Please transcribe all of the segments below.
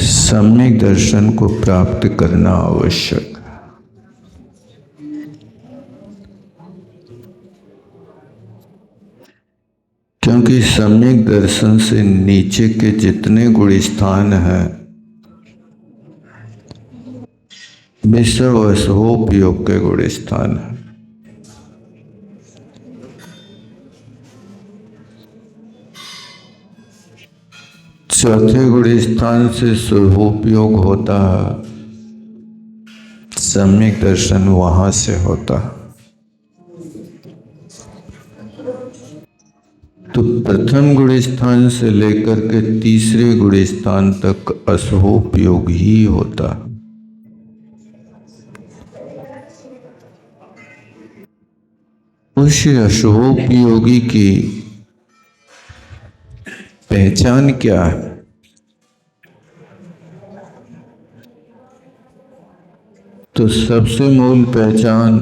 सम्यक दर्शन को प्राप्त करना आवश्यक है। क्योंकि सम्यक दर्शन से नीचे के जितने गुण स्थान हैं वे सब असहोपयोग के गुण स्थान हैं। चौथे गुण स्थान से शुभोपयोग होता है, सम्यक दर्शन वहां से होता है। तो प्रथम गुण स्थान से लेकर के तीसरे गुण स्थान तक अशुभोपयोग ही होता है। उस अशुभोपयोगी की पहचान क्या है? तो सबसे मूल पहचान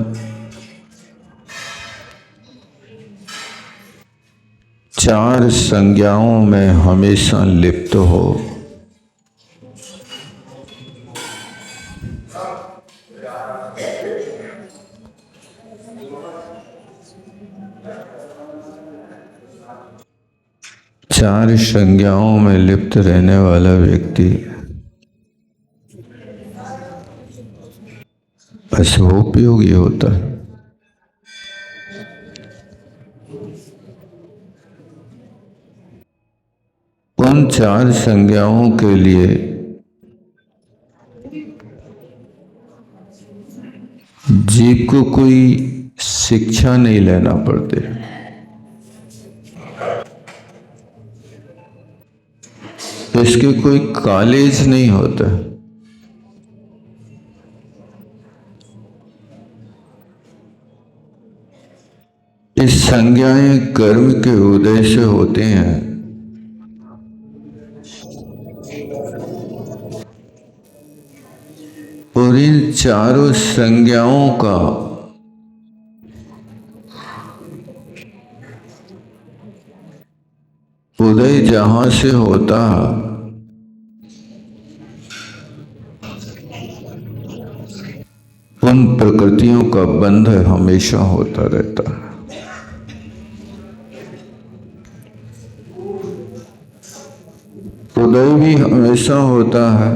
चार संज्ञाओं में हमेशा लिप्त हो। चार संज्ञाओं में लिप्त रहने वाला व्यक्ति अशुभोपयोगी होता है। उन चार संज्ञाओं के लिए जीव को कोई शिक्षा नहीं लेना पड़ती। इसके कोई कॉलेज नहीं होता। इस संज्ञाएं कर्म के उदय से होते हैं। और इन चारों संज्ञाओं का उदय जहां से होता है उन प्रकृतियों का बंध हमेशा होता रहता है। उदय भी हमेशा होता है,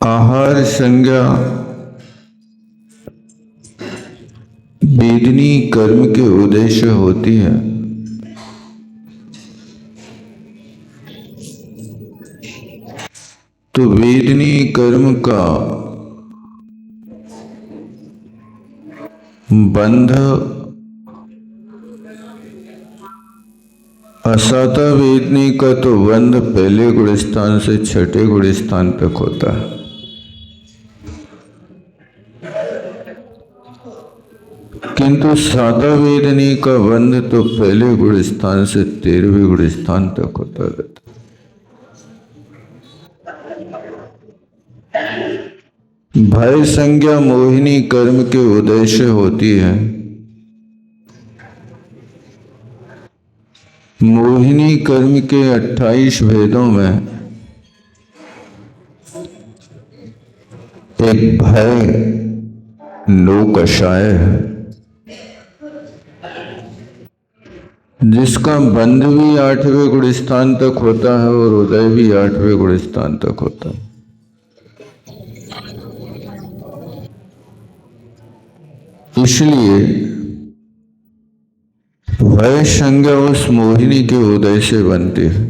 आहार संज्ञा वेदनी कर्म के उदय से होती है। तो वेदनी कर्म का बंध असाता वेदनी का तो बंध पहले गुण स्थान से छठे गुण स्थान तक होता है। किंतु सादा वेदनी का बंध तो पहले गुण स्थान से 13वें गुण स्थान तक होता रहता। भय संज्ञा मोहिनी कर्म के उदय से होती है। मोहिनी कर्म के 28 भेदों में एक भय नौकषाय है, जिसका बंध भी 8वें गुण स्थान तक होता है और उदय भी 8वें गुण स्थान तक होता है। इसलिए भय संज्ञा उस मोहिनी के उदय से बनती है।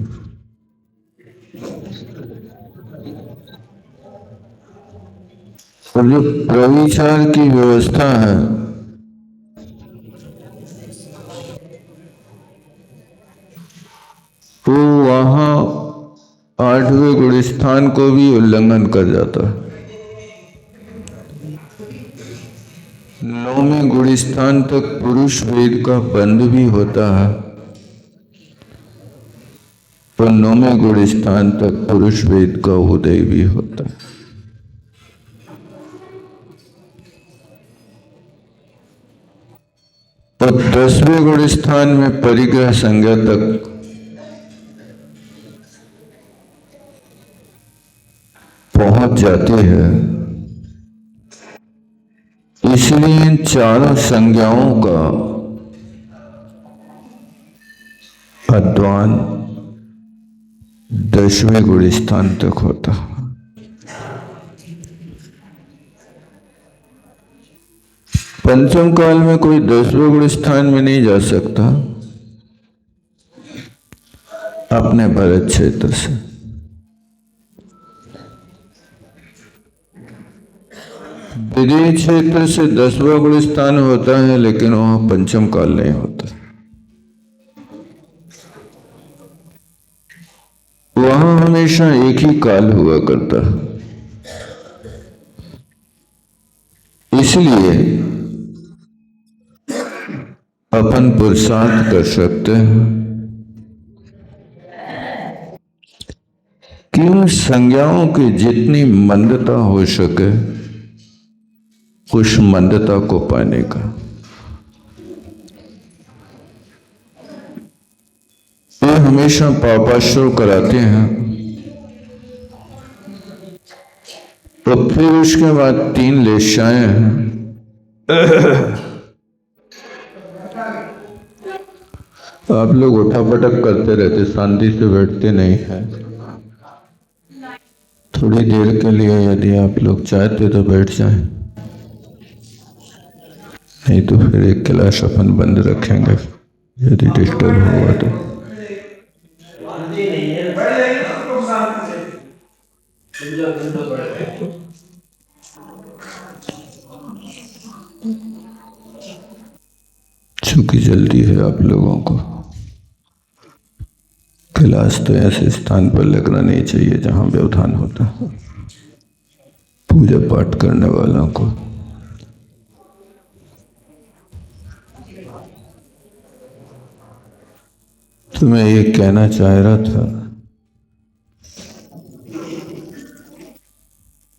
और जो प्रविचार की व्यवस्था है वो वहां 8वें गुण स्थान को भी उल्लंघन कर जाता है। 9वें गुण स्थान तक पुरुष वेद का बंध भी होता है और 9वें गुण स्थान तक पुरुष वेद का उदय भी होता है। और 10वें गुण स्थान में परिग्रह संज्ञा तक पहुंच जाती है। इसलिए इन चारों संज्ञाओं का अध्वान 10वें गुण स्थान तक होता है। पंचम काल में कोई 10वें गुण स्थान में नहीं जा सकता अपने भरत क्षेत्र से। विदेह क्षेत्र से 10वां गुण स्थान होता है, लेकिन वहां पंचम काल नहीं होता। वहां हमेशा एक ही काल हुआ करता। इसलिए अपन पुरुषार्थ कर सकते हैं कि उन संज्ञाओं की जितनी मंदता हो सके उस मंदता को पाने का। ये हमेशा पापाश्रुर कराते हैं, तो फिर उसके बाद 3 लेशाएं हैं। आप लोग उठापटक करते रहते, शांति से बैठते नहीं हैं। थोड़ी देर के लिए यदि आप लोग चाहते तो बैठ जाएं, नहीं तो फिर एक क्लास अपन बंद रखेंगे यदि डिस्टर्ब हुआ तो। चूंकि जल्दी है आप लोगों को, क्लास तो ऐसे स्थान पर लगना नहीं चाहिए जहां व्यवधान होता है पूजा पाठ करने वालों को। तो मैं ये कहना चाह रहा था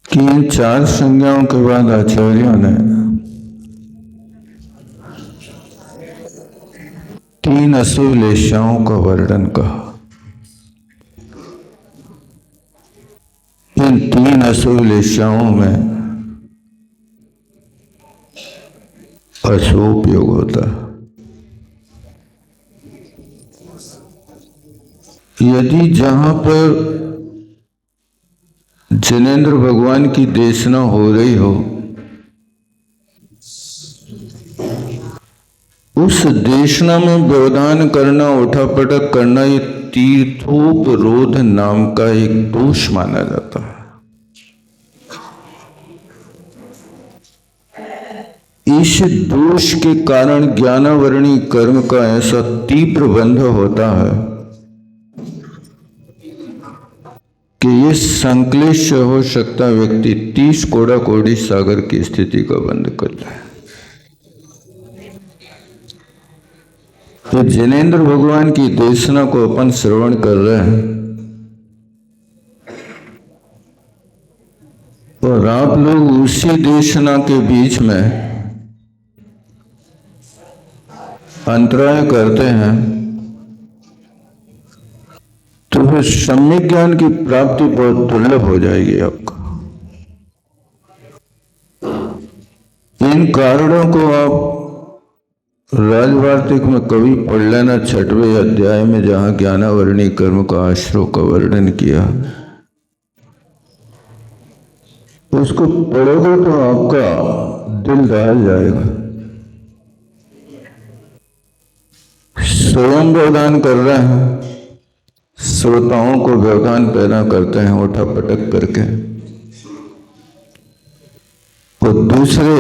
कि इन 4 संज्ञाओं के बाद आचार्यों ने 3 अशुभ लेशाओं का वर्णन कहा। इन 3 अशुभ लेशाओं में अशुभ योग होता है। यदि जहां पर जिनेंद्र भगवान की देशना हो रही हो, उस देशना में व्यवधान करना, उठापटक करना, ये तीर्थोपरोध नाम का एक दोष माना जाता है। इस दोष के कारण ज्ञानावरणी कर्म का ऐसा तीव्र बंध होता है कि ये संक्लेश हो सकता व्यक्ति 30 कोड़ा कोड़ी सागर की स्थिति का बंध कर जाए। तो जिनेंद्र भगवान की देशना को अपन श्रवण कर रहे हैं, और आप लोग उसी देशना के बीच में अंतराय करते हैं, तो फिर सम्यक ज्ञान की प्राप्ति बहुत दुर्लभ हो जाएगी आपको। इन कारणों को आप राजवार्तिक में कभी पढ़ लेना, 6वें अध्याय में जहां ज्ञानावरणी कर्म का आश्रय का वर्णन किया, उसको पढ़ोगे तो आपका दिल दहल जाएगा। स्वयं व्यवधान कर रहे हैं, श्रोताओं को व्यवधान पैदा करते हैं उठापटक करके, और दूसरे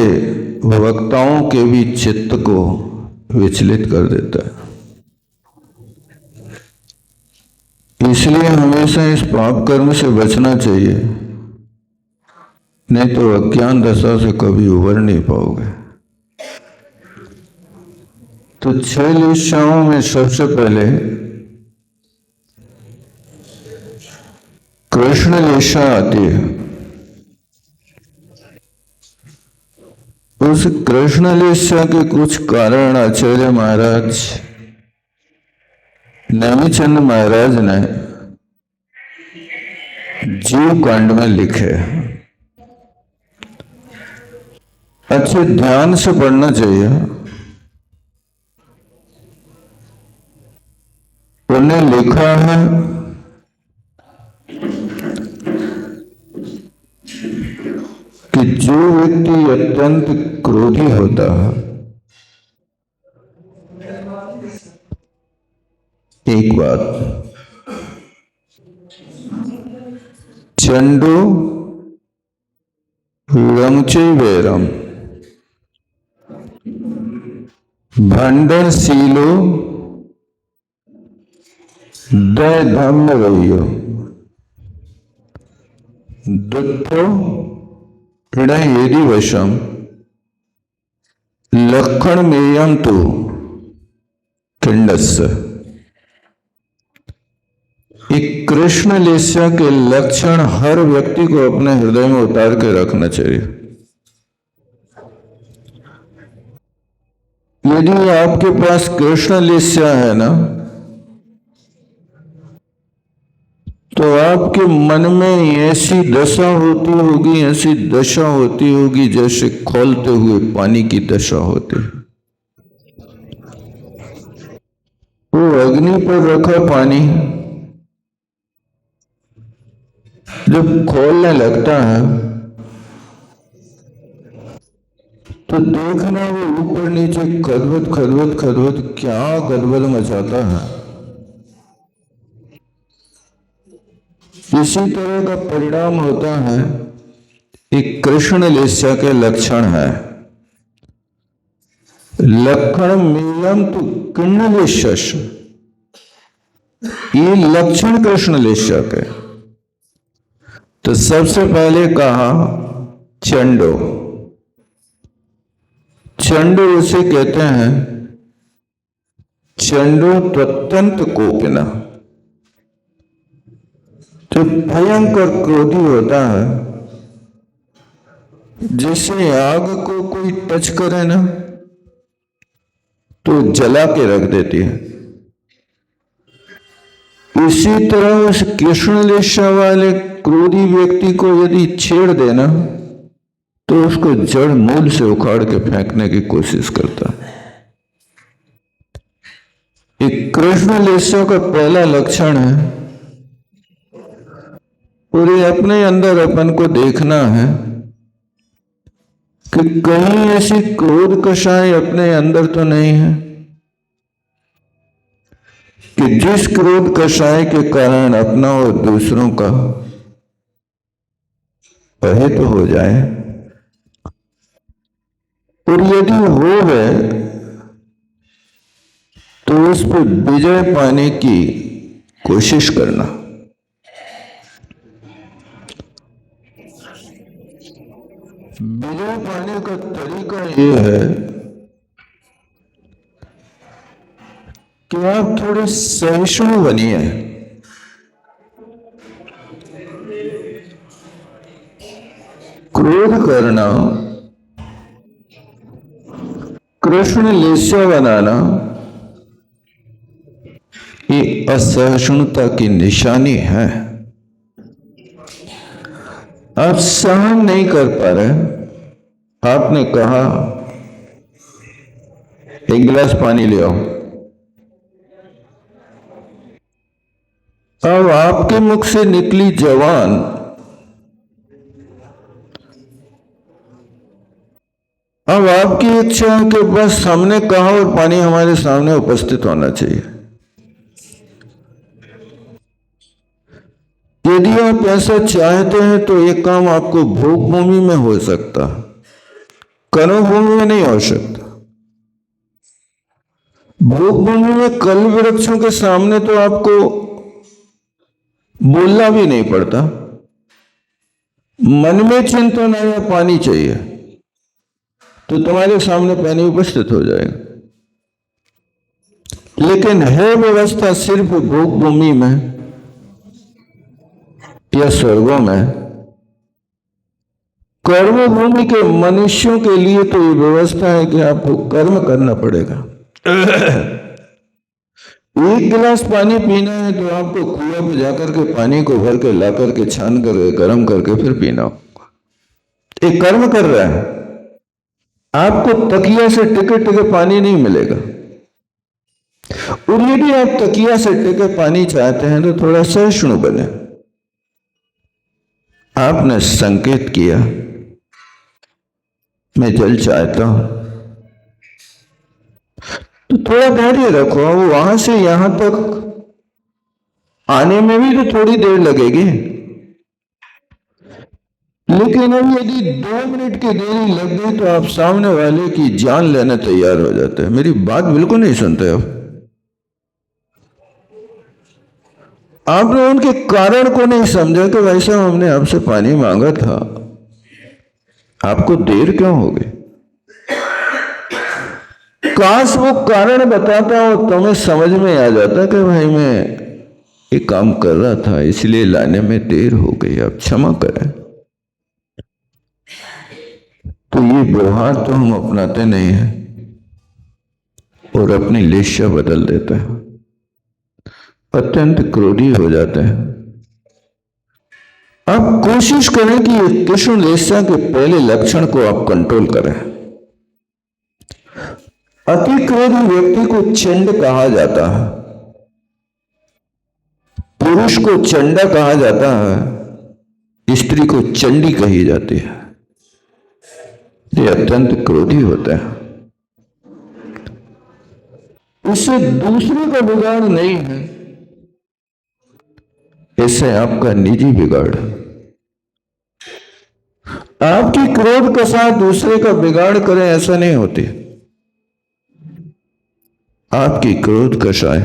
वक्ताओं के भी चित्त को विचलित कर देता है। इसलिए हमेशा इस पाप कर्म से बचना चाहिए, नहीं तो अज्ञान दशा से कभी उबर नहीं पाओगे। तो 6 लेशाओं में सबसे पहले कृष्ण लेशा आती है। उस कृष्ण लीला के कुछ कारण आचार्य महाराज नेमिचंद महाराज ने जीव कांड में लिखे। अच्छे ध्यान से पढ़ना चाहिए। उन्हें लिखा है कि जो व्यक्ति अत्यंत क्रोधी होता है, एक बात, चंडो रंचैवेरम भंडनशीलो दय धम्म रहियो दुत्तो हृदय वशम लक्षण मेयम तो खंडस्य। एक कृष्ण लीला के लक्षण हर व्यक्ति को अपने हृदय में उतार के रखना चाहिए। यदि आपके पास कृष्ण लीला है ना, तो आपके मन में ऐसी दशा होती होगी, ऐसी दशा होती होगी जैसे खौलते हुए पानी की दशा होती। वो अग्नि पर रखा पानी जब खोलने लगता है तो देखना वो ऊपर नीचे खदबद खदबद खदबद क्या गड़बड़ मचाता है। इसी तरह का परिणाम होता है। एक कृष्ण लीला के लक्षण है। लक्षण मीलम तो किन्न लीशस, ये लक्षण कृष्ण लीला के। तो सबसे पहले कहा चंडो। चंडो उसे कहते हैं, चंडो अत्यंत कोपिना, जो भयंकर क्रोधी होता है। जैसे आग को कोई टच करे ना तो जला के रख देती है, इसी तरह उस कृष्ण लीला वाले क्रोधी व्यक्ति को यदि छेड़ देना तो उसको जड़ मूल से उखाड़ के फेंकने की कोशिश करता है। एक कृष्ण लीला का पहला लक्षण है, और ये अपने अंदर अपन को देखना है कि कहीं ऐसी क्रोध कषाय अपने अंदर तो नहीं है कि जिस क्रोध कषाय के कारण अपना और दूसरों का अहित हो जाए। और यदि हो गए तो उस पर विजय पाने की कोशिश करना। विजय पाने का तरीका यह है कि आप थोड़े सहिष्णु बनिए। क्रोध करना, कृष्ण लीला बनाना, ये असहिष्णुता की निशानी है। आप सहन नहीं कर पा रहे। आपने कहा एक गिलास पानी ले आओ, अब आपके मुख से निकली जवान अब आपकी इच्छा है कि बस हमने कहा और पानी हमारे सामने उपस्थित होना चाहिए। यदि आप ऐसा चाहते हैं तो एक काम आपको भोग भूमि में हो सकता, कर्म भूमि में नहीं हो सकता। भोग भूमि में कल वृक्षों के सामने तो आपको बोलना भी नहीं पड़ता। मन में चिंतन आया पानी चाहिए तो तुम्हारे सामने पानी उपस्थित हो जाएगा। लेकिन है व्यवस्था सिर्फ भोग भूमि में या स्वर्गों में, कर्म भूमि के मनुष्यों के लिए तो ये व्यवस्था है कि आपको कर्म करना पड़ेगा। एक गिलास पानी पीना है तो आपको कुआं में जाकर के पानी को भर के ला करके छान करके गर्म करके फिर पीना होगा। एक कर्म कर रहा है। आपको तकिया से टिके टिके पानी नहीं मिलेगा। और यदि आप तकिया से टिके पानी चाहते हैं तो थोड़ा सहिष्णु बने। आपने संकेत किया मैं जल चाहता हूं, तो थोड़ा धैर्य रखो। वहां से यहां तक आने में भी तो थोड़ी देर लगेगी, लेकिन अब यदि 2 मिनट की देरी लग गई तो आप सामने वाले की जान लेने तैयार हो जाते हैं। मेरी बात बिल्कुल नहीं सुनते हो। आपने उनके कारण को नहीं समझा कि भाई साहब हमने आपसे पानी मांगा था, आपको देर क्यों हो गई। काश वो कारण बताता हो तो हमें समझ में आ जाता कि भाई मैं ये काम कर रहा था इसलिए लाने में देर हो गई, आप क्षमा करें। तो ये व्यवहार तो हम अपनाते नहीं हैं और अपनी लेशा बदल देते हैं, अत्यंत क्रोधी हो जाते हैं। आप कोशिश करें कि ये कृष्ण लेशा के पहले लक्षण को आप कंट्रोल करें। अति क्रोधी व्यक्ति को चंड कहा जाता है, पुरुष को चंडा कहा जाता है, स्त्री को चंडी कही जाती है। ये अत्यंत क्रोधी होते हैं। इससे दूसरे का बिगाड़ नहीं है, इससे आपका निजी बिगाड़। आपकी क्रोध का साथ दूसरे का बिगाड़ करें ऐसा नहीं होती। आपकी क्रोध कषाय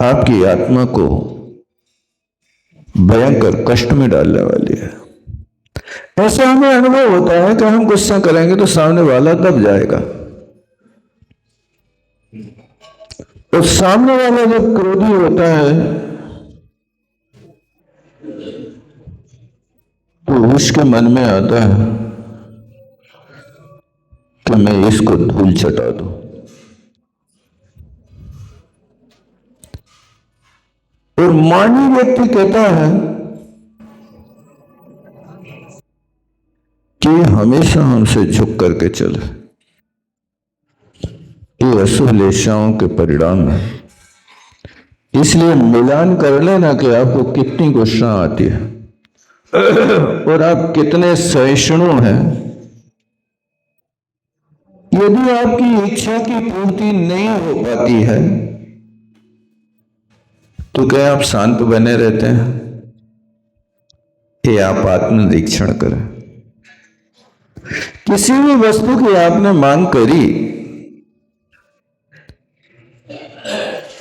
आपकी आत्मा को भयंकर कष्ट में डालने वाली है। ऐसा हमें अनुभव होता है कि हम गुस्सा करेंगे तो सामने वाला दब जाएगा, और सामने वाला जब क्रोधी होता है तो उसके मन में आता है कि मैं इसको धूल चटा दूं। और मानी व्यक्ति कहता है कि हमेशा हमसे झुक करके चले। ये अशुभ लेशाओं के परिणाम है। इसलिए मिलान कर लेना कि आपको कितनी गुस्सा आती है और आप कितने सहिष्णु हैं। यदि आपकी इच्छा की पूर्ति नहीं हो पाती है तो क्या आप शांत बने रहते हैं? ये आप आत्मनिरीक्षण करें। किसी भी वस्तु की आपने मांग करी,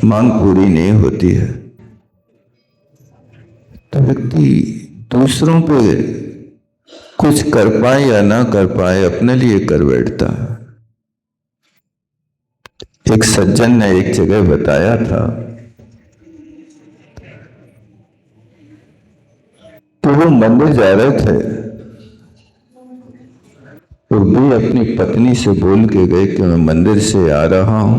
मांग पूरी नहीं होती है तो व्यक्ति दूसरों पे कुछ कर पाए या ना कर पाए अपने लिए कर बैठता है। एक सज्जन ने एक जगह बताया था तो वो मंदिर जा रहे थे और भी अपनी पत्नी से बोल के गए कि मैं मंदिर से आ रहा हूं,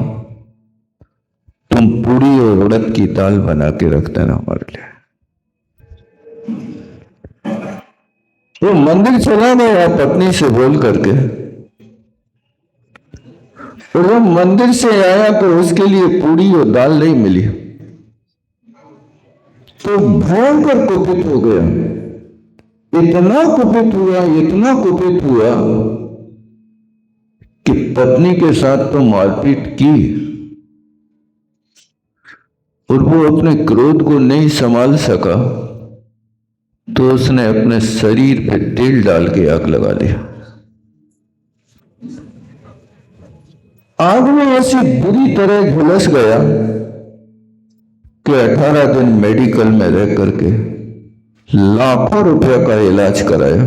तुम पूरी और उड़द की दाल बना के रख देना हमारे लिए। वो मंदिर चला गया पत्नी से बोल करके, और वो मंदिर से आया तो उसके लिए पूरी और दाल नहीं मिली तो भयंकर कुपित हो गया। इतना कुपित हुआ कि पत्नी के साथ तो मारपीट की, और वो अपने क्रोध को नहीं संभाल सका तो उसने अपने शरीर पे तेल डाल के आग लगा लिया। आग में ऐसी बुरी तरह झुलस गया कि 18 दिन मेडिकल में रह करके लाखों रुपया का इलाज कराया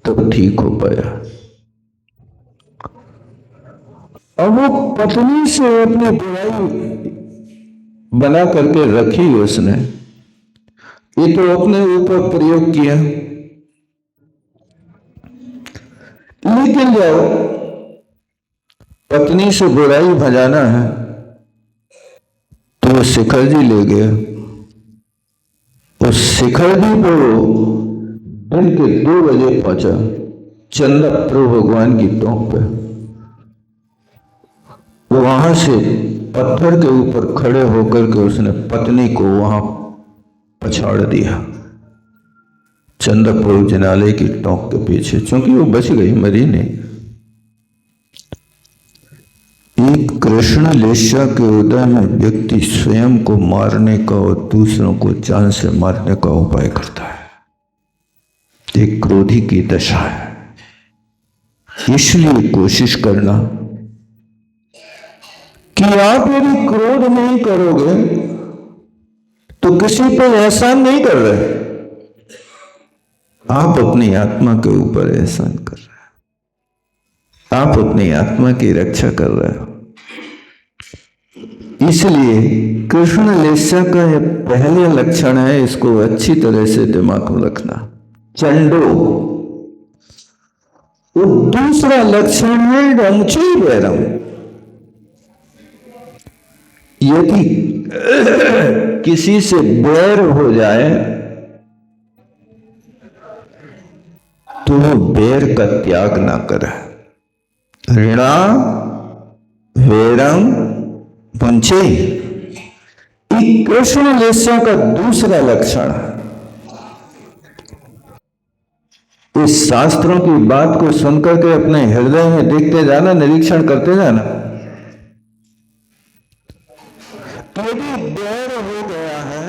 तब ठीक हो पाया। अब वो पत्नी से अपनी बुराई बना करके रखी उसने, ये तो अपने ऊपर प्रयोग किया लेकिन जाओ पत्नी से बुराई भजाना है तो वो शिखर जी ले गया। उस शिखर जी को दिन के 2 बजे पहुंचा, चंदा प्रभु भगवान की टोंक पे। वो वहां से पत्थर के ऊपर खड़े होकर के उसने पत्नी को वहां पछाड़ दिया, चंद्रपुर जिनालय की टोंक के पीछे, क्योंकि वो बच गई, मरी नहीं। एक कृष्ण लेशा के उदय में व्यक्ति स्वयं को मारने का और दूसरों को जान से मारने का उपाय करता है। एक क्रोधी की दशा है। इसलिए कोशिश करना कि आप यदि क्रोध नहीं करोगे तो किसी पर एहसान नहीं कर रहे, आप अपनी आत्मा के ऊपर एहसान कर रहे हैं, आप अपनी आत्मा की रक्षा कर रहे हो। इसलिए कृष्ण लेशा का यह पहला लक्षण है, इसको अच्छी तरह से दिमाग में रखना। चंडो, वो दूसरा लक्षण है रंची बैरम। यदि किसी से बैर हो जाए तो वो बैर का त्याग ना करे। ऋणा वैरम पंचे, कृष्ण लेशा का दूसरा लक्षण है। इस शास्त्रों की बात को सुनकर के अपने हृदय में देखते जाना, निरीक्षण करते जाना। यदि बैर हो गया है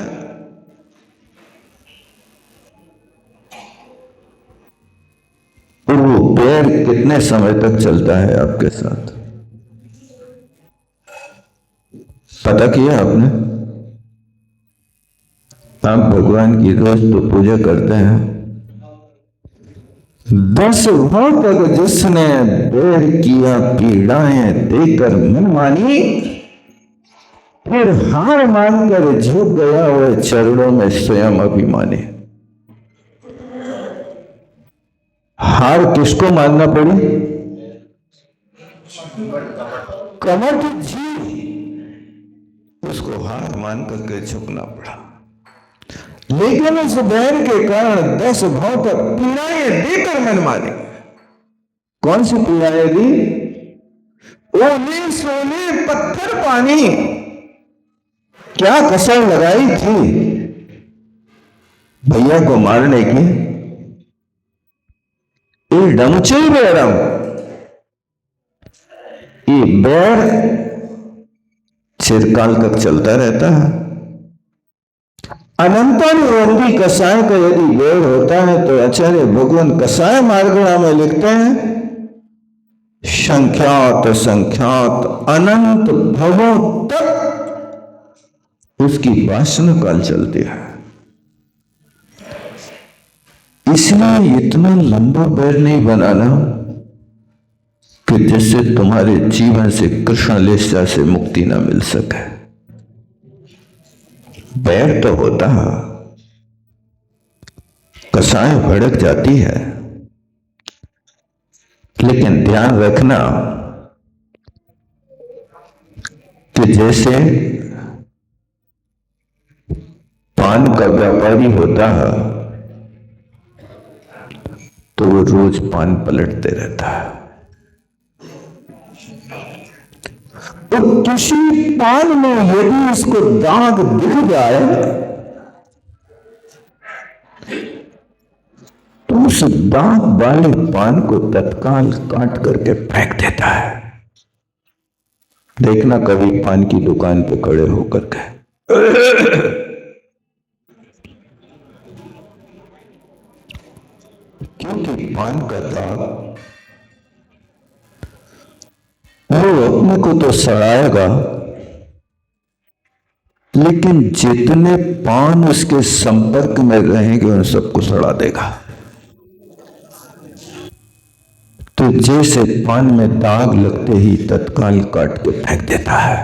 और वो बैर कितने समय तक चलता है आपके साथ, पता किया आपने? आप भगवान की रोज तो पूजा करते हैं, 10 भाव तक जिसने बैर किया पीड़ाएं देकर मन मानी, फिर हार मानकर झुक गया वह चरणों में स्वयं अभिमानी। हार किसको मानना पड़ी? कमर की झील, उसको हार मान करके झुकना पड़ा। लेकिन उस बैर के कारण 10 भाव तक पीड़ाएं देकर मन मानी। कौन सी पीड़ाएं दी? ओले सोले पत्थर पानी, क्या कसर लगाई थी भैया को मारने की। ये डमचे बैरम, ये बैर चिरकाल तक चलता रहता है। अनंतानुबंधी कसाय का यदि बैर होता है तो आचार्य भगवान कसाय मार्गणा में लिखते हैं, संख्यात संख्यात अनंत भवों तक उसकी वासना काल चलती है। इसलिए इतना लंबा बैर नहीं बनाना कि जिससे तुम्हारे जीवन से कृष्ण लेशा से मुक्ति ना मिल सके। बैर तो होता है, कसाय भड़क जाती है, लेकिन ध्यान रखना कि जैसे पान का व्यापारी होता है तो वो रोज पान पलटते रहता है। तो किसी पान में यदि उसको दाग दिख जाए तो उस दाग वाले पान को तत्काल काट करके फेंक देता है। देखना कभी पान की दुकान पे खड़े होकर के क्योंकि पान का दाग वो अपने को तो सड़ाएगा, लेकिन जितने पान उसके संपर्क में रहेंगे उन सबको सड़ा देगा। तो जैसे पान में दाग लगते ही तत्काल काट के फेंक देता है,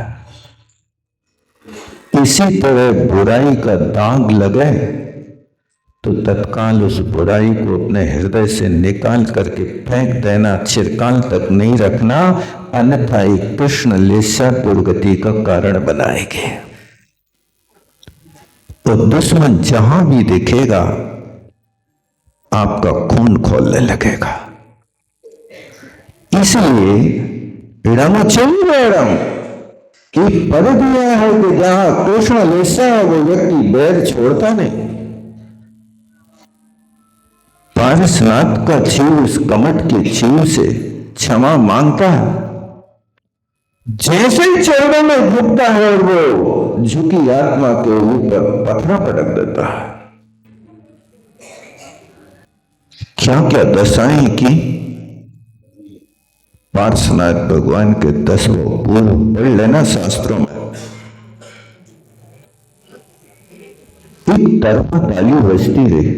इसी तरह बुराई का दाग लगे तो तत्काल उस बुराई को अपने हृदय से निकाल करके फेंक देना, चिरकाल तक नहीं रखना, अन्यथा एक कृष्ण लेसा दुर्गति का कारण बनाएंगे। तो दुश्मन जहां भी दिखेगा आपका खून खोलने लगेगा। इसलिए इड़म चैवेरम की पद दिया है कि जहां कृष्ण लेसा है वो व्यक्ति बैर छोड़ता नहीं। पारसनाथ का जीव उस कमट के जीव से क्षमा मांगता है, जैसे ही चरणों में झुकता है और वो झुकी आत्मा के ऊपर पत्थर पटक देता है। क्या क्या दशाएं की पार्श्वनाथ भगवान के 10 पूर्व पढ़ लेना शास्त्रों में। एक तरफा ताली बजती रही,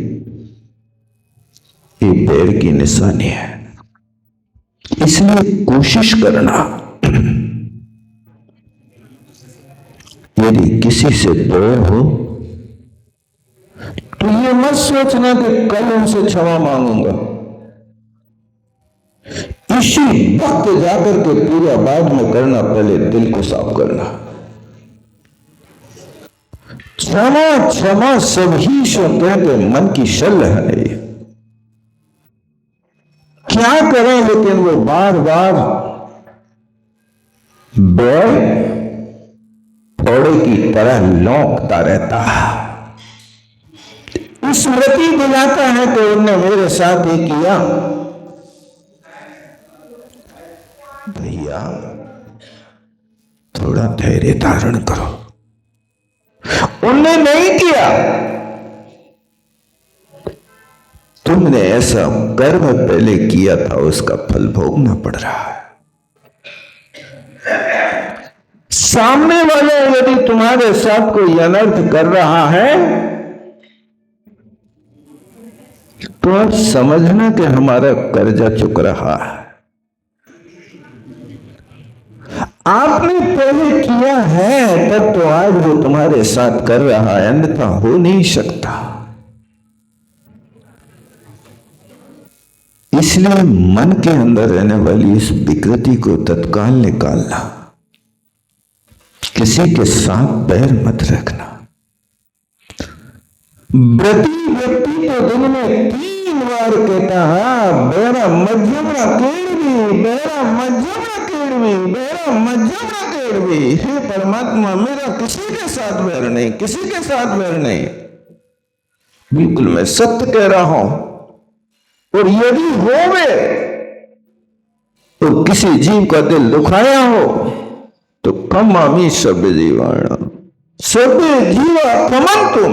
ये बैर की निशानी है। इसलिए कोशिश करना, यदि किसी से बैर हो तो ये मत सोचना कि कल उनसे क्षमा मांगूंगा। इसी वक्त जाकर के पूरा बाद में करना, पहले दिल को साफ करना। क्षमा क्षमा सभी शब्द के मन की शल है। क्या करें, लेकिन वो बार बार बैर फोड़े की तरह लौंकता रहता है। स्मृति दिलाता है कि उनने मेरे साथ ही किया। भैया थोड़ा धैर्य धारण करो, उनने नहीं किया, तुमने ऐसा कर्म पहले किया था, उसका फल भोगना पड़ रहा है। सामने वाले यदि तुम्हारे साथ कोई अनर्थ कर रहा है तो आप समझना कि हमारा कर्जा चुक रहा है। आपने पहले किया है तब तो आज वो तुम्हारे साथ कर रहा है, अन्यथा हो नहीं सकता। इसलिए मन के अंदर रहने वाली इस विकृति को तत्काल निकालना, किसी के साथ बैर मत रखना। प्रति व्यक्ति तो दिन में 3 बार कहता है, बेरा मध्यमा केड़वी, बेरा मध्यमा केड़वी, बेरा मध्यमा केड़वी। हे परमात्मा, मेरा किसी के साथ बैर नहीं, किसी के साथ बैर नहीं, बिल्कुल मैं सत्य कह रहा हूं। और यदि होवे तो किसी जीव का दिल दुखाया हो तो क्षमामि सर्वे जीवाणाम, सर्वे जीवा क्षमन्तु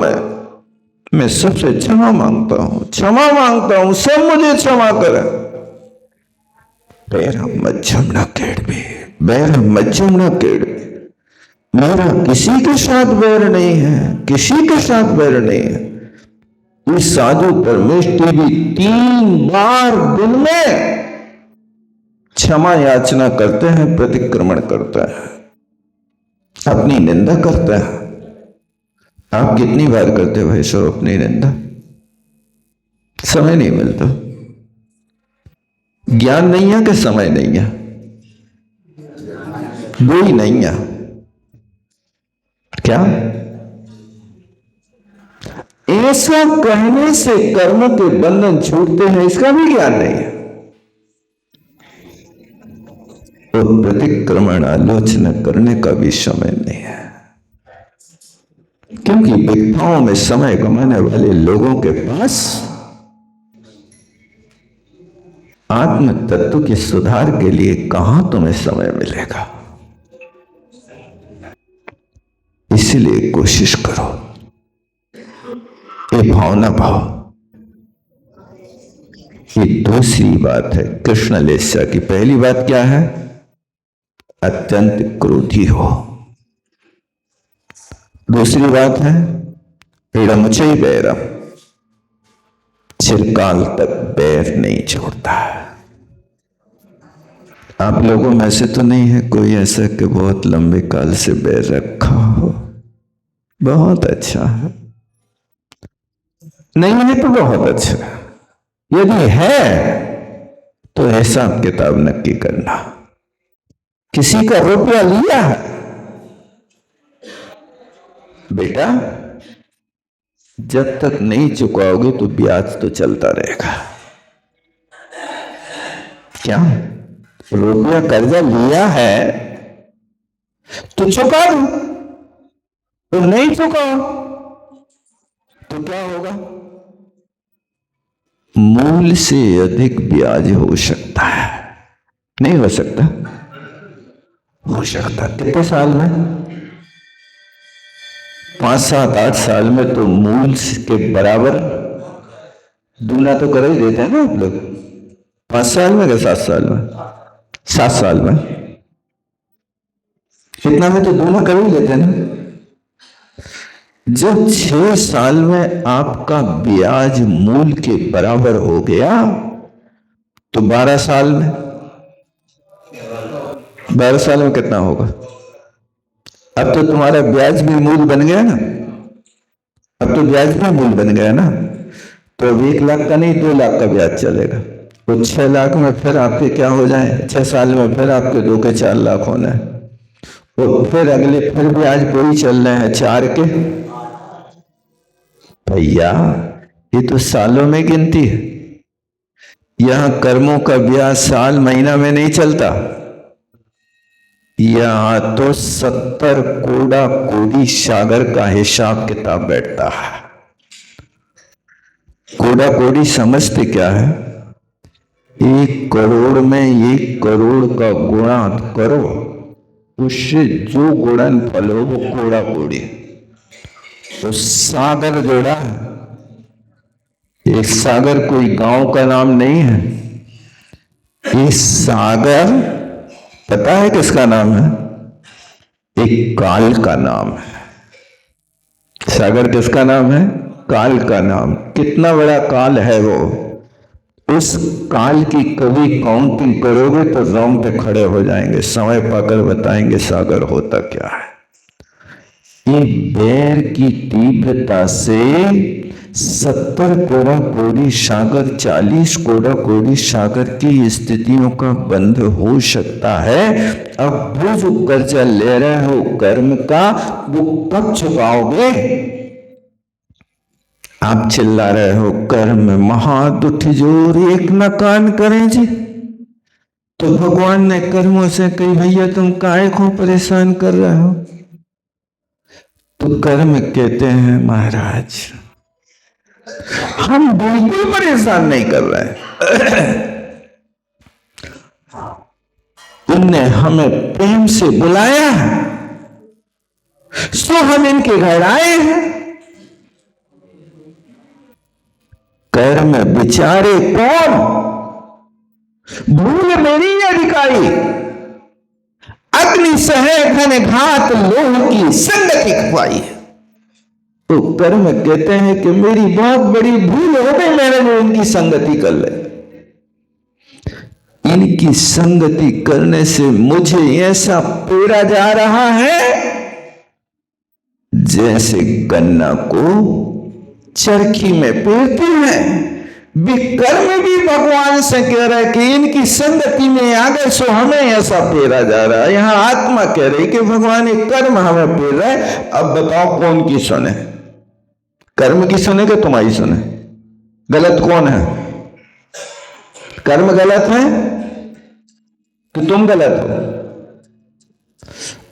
मैं सबसे क्षमा मांगता हूं, क्षमा मांगता हूं, सब मुझे क्षमा करें। बैर मध्यम न केड़वे, बैर मध्यम न केड़वे। मेरा किसी के साथ बैर नहीं है, किसी के साथ बैर नहीं है। इस साधु परमेष्ठी भी 3 बार दिन में क्षमा याचना करते हैं, प्रतिक्रमण करता है, अपनी निंदा करता है। आप कितनी बार करते हो भाई साहब अपनी निंदा? समय नहीं मिलता। ज्ञान नहीं है कि समय नहीं है? दो ही नहीं है। क्या ऐसा कहने से कर्म के बंधन छूटते हैं, इसका भी ज्ञान नहीं है? तो प्रतिक्रमण आलोचना करने का भी समय नहीं है, क्योंकि विद्याओं में समय गंवाने वाले लोगों के पास आत्म तत्व के सुधार के लिए कहां तुम्हें समय मिलेगा। इसलिए कोशिश करो, ये भावना भाव। ये दूसरी बात है कृष्ण लेस्या की। पहली बात क्या है? अत्यंत क्रोधी हो। दूसरी बात है इड़म चैवेरम, चिरकाल तक बैर नहीं छोड़ता। आप लोगों में से तो नहीं है कोई ऐसा कि बहुत लंबे काल से बैर रखा हो? बहुत अच्छा है। नहीं है तो बहुत अच्छा, यदि है तो हिसाब किताब नक्की करना। किसी का रुपया लिया है बेटा, जब तक नहीं चुकाओगे तो ब्याज तो चलता रहेगा। क्या रुपया कर्जा लिया है तो चुका दो, तो नहीं चुकाओ तो क्या होगा? मूल से अधिक ब्याज हो सकता है। नहीं हो सकता? हो सकता। कितने साल में? 5, 7, 8 साल में तो मूल के बराबर दूना तो कर ही देते हैं ना आप लोग। 5 साल में क्या 7 साल में? 7 साल में कितना में तो दूना कर ही देते हैं ना। जब 6 साल में आपका ब्याज मूल के बराबर हो गया तो 12 साल में, 12 साल में कितना होगा? अब तो तुम्हारा ब्याज भी मूल बन गया ना, अब तो ब्याज भी मूल बन गया ना। तो अब 1 लाख का नहीं 2 लाख का ब्याज चलेगा। तो 6 लाख में फिर आपके क्या हो जाए? 6 साल में फिर आपके 2 के 4 लाख होना है। तो फिर अगले फिर ब्याज वही चल रहे हैं 4 के। भैया ये तो सालों में गिनती है। यहां कर्मों का ब्याज साल महीना में नहीं चलता। यहां तो 70 कोड़ा कोड़ी सागर का हिसाब किताब बैठता है। कोड़ा कोड़ी समझते क्या है? 1 करोड़ में 1 करोड़ का गुणा करो, उससे जो गुणन फल हो वो कोड़ा कोड़ी। तो सागर जोड़ा है। ये सागर कोई गांव का नाम नहीं है। ये सागर पता है किसका नाम है? एक काल का नाम है। सागर किसका नाम है? काल का नाम। कितना बड़ा काल है वो? उस काल की कभी काउंटिंग करोगे तो रोंगटे खड़े हो जाएंगे। समय पाकर बताएंगे सागर होता क्या है। ये बैर की तीव्रता से 70 कोड़ा कोड़ी सागर, 40 कोड़ा कोड़ी सागर की स्थितियों का बंध हो सकता है। अब वो जो कर्जा ले रहे हो कर्म का, वो कब चुकाओगे? आप चिल्ला रहे हो कर्म महादुठ जोर एक न कान करें जी। तो भगवान ने कर्मों से कही भैया तुम काहे को परेशान कर रहे हो? तो कर्म कहते हैं महाराज हम बिल्कुल परेशान नहीं कर रहे। तुमने हमें प्रेम से बुलाया है सो हम इनके घर आए हैं। कर्म बेचारे कौन? भूल मेरी अधिकारी, अग्नि सहे घन घात लोह की संगति खुआई। तो कर्म कहते हैं कि मेरी बहुत बड़ी भूल हो गई, मैंने जो इनकी संगति कर ली। इनकी संगति करने से मुझे ऐसा पेरा जा रहा है जैसे गन्ना को चरखी में पेरते हैं। विकर्म भी भगवान से कह रहा है कि इनकी संगति में आ गए सो हमें ऐसा पेरा जा रहा है। यहां आत्मा कह रही कि भगवान एक कर्म हमें पेर रहा है। अब बताओ कौन की सुने? कर्म की सुने कि तुम्हारी सुने? गलत कौन है? कर्म गलत है कि तुम गलत हो?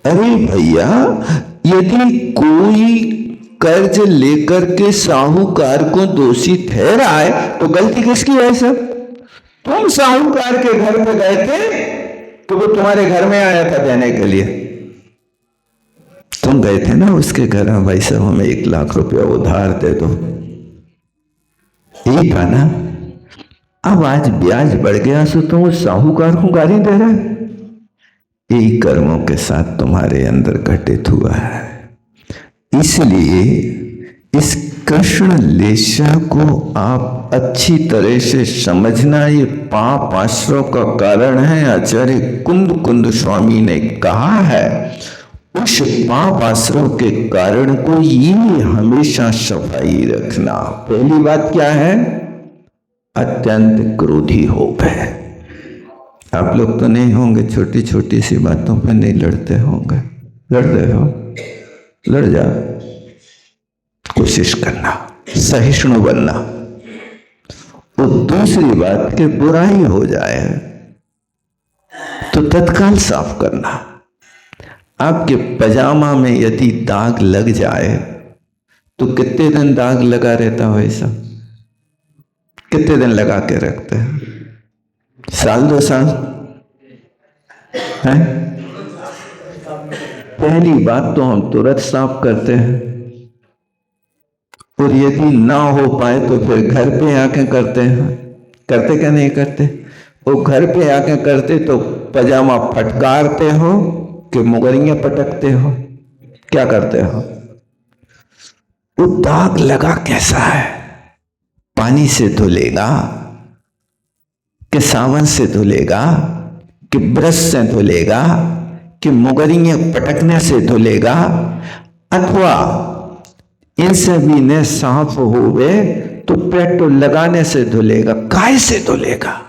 अरे भैया यदि कोई कर्ज लेकर के साहूकार को दोषी ठहराए तो गलती किसकी है सर? तुम साहूकार के घर में गए थे तो वो तुम्हारे घर में आया था देने के लिए। तुम गए थे ना उसके घर में, भाई साहब हमें 1 लाख रुपया उधार दे दो, यही था ना। अब आज ब्याज बढ़ गया सो तुम उस साहूकार को गाली दे रहे। यही कर्मों के साथ तुम्हारे अंदर घटित हुआ है। इसलिए इस कृष्ण लेशा को आप अच्छी तरह से समझना। ये पाप आश्रय का कारण है। आचार्य कुंद स्वामी ने कहा है उस पाप आश्रम के कारण को ये हमेशा सफाई रखना। पहली बात क्या है? अत्यंत क्रोधी हो गए। आप लोग तो नहीं होंगे, छोटी छोटी सी बातों पर नहीं लड़ते होंगे। लड़ रहे हो, लड़ जा, कोशिश करना, सहिष्णु बनना। और दूसरी बात कि बुराई हो जाए तो तत्काल साफ करना। आपके पजामा में यदि दाग लग जाए तो कितने दिन दाग लगा रहता हो? ऐसा कितने दिन लगा के रखते हैं? साल 2 साल है? पहली बात तो हम तुरंत साफ करते हैं, और यदि ना हो पाए तो फिर घर पे आके करते हैं। करते क्या नहीं करते? वो घर पे आके करते तो पजामा फटकारते हो कि मुगरियां पटकते हो? क्या करते हो? वो दाग लगा कैसा है? पानी से धुलेगा कि साबुन से धुलेगा कि ब्रश से धुलेगा कि मुगरियां पटकने से धुलेगा, अथवा इनसे भी न साफ हुए तो पेट्रोल लगाने से धुलेगा? काय से धुलेगा?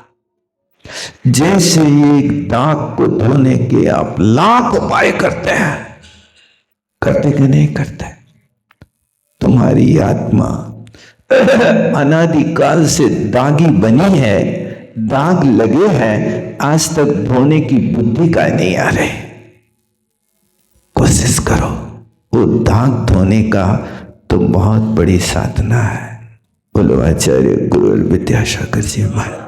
जैसे एक दाग को धोने के आप लाख उपाय करते हैं, करते कि नहीं करते? तुम्हारी आत्मा अनादिकाल से दागी बनी है, दाग लगे हैं, आज तक धोने की बुद्धि का नहीं आ रहे। कोशिश करो, वो दाग धोने का तो बहुत बड़ी साधना है। बोलो आचार्य गुरु विद्यासागर जी महाराज।